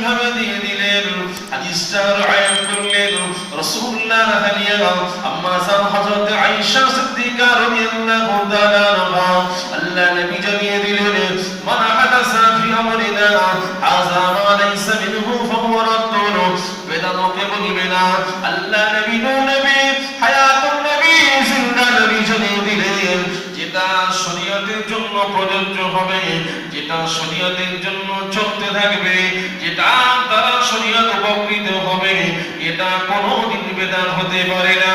কিভাবে দিয়ে দিলেন হাদিসটা আয়াত করলেন রাসূলুল্লাহ হালিয়া আম্মা জান হযরত আয়েশা সিদ্দিকা রাদিয়াল্লাহু তাআলা আনহা আল্লাহ নবী জানিয়ে দিলেন মান হাদাসা ফি আমরিনা হাযা মা লাইসা মিনহু ফাহুয়া রাদ্দুন বেদানকে বলবে না আল্লাহ নবী নবী হায়াতুন নবী জিন্দা নবী জানিয়ে দিলেন যেটা শরীয়তের জন্য প্রযোজ্য হবে যেটা শরীয়তের জন্য চলতে থাকবে যেটা দ্বারা শরীয়ত উপকৃত হবে এটা কোনোদিন বেদাত হতে পারে না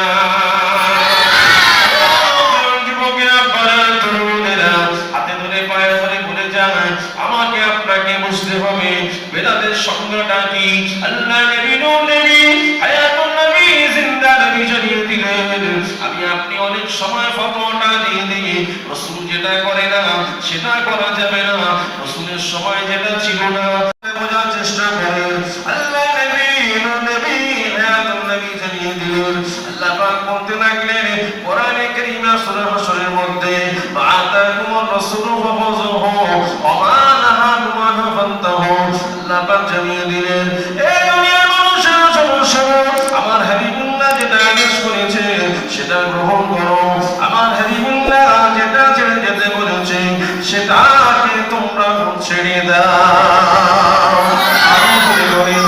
যুবকেরা পাড়ার তরুণেরা হাতে ধরে পায়ে ধরে বলে যান আমাকে আপনাকে বুঝতে হবে বেদাতের সংজ্ঞাটা কি আল্লাহ নবী নবী হায়াতুন নবী জিন্দা নবী জানিয়ে দিলেন আমি আপনি অনেক সময় ফতোয়াটা দিয়ে দিই রাসূল যেটা করে না সেটা করা যাবে না রাসূলের সময় যেটা ছিল না বোঝার চেষ্টা করেন আল্লাহ নবী নবী হায়াতুন নবী জানিয়ে দিলেন আল্লাহ পাক বলতে লাগলেন কোরআনে কারীমে সূরা হাশরের মধ্যে আতাকুমুর রাসূলু ফাখুযুহু ওয়া মা নাহাকুম আনহু ফান্তাহু আল্লাহ পাক জানিয়ে দিলেন এই দুনিয়ার মানুষের সমস্যা আমার হাবিবুল্লাহ যেটা আদেশ করেছে সেটা গ্রহণ করো আমার হাবিবুল্লাহ যেটা ছেড়ে যেতে বলেছে সেটাকে তোমরা ছেড়ে দাও আমি বলে বলি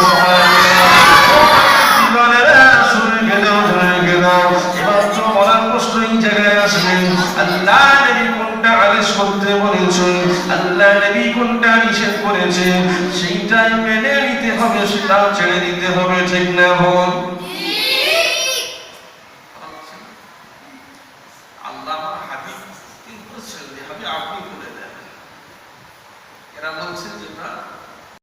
জীবনের শুরু গেলে দাও এবার তো বলার প্রশ্ন এই জায়গায় আসবে আল্লাহ নবী কোনটা আদেশ করতে বলেছে আল্লাহ নবী কোনটা নিষেধ করেছে সেইটাই মেনে নিতে হবে সেটা ছেড়ে দিতে হবে ঠিক না হোক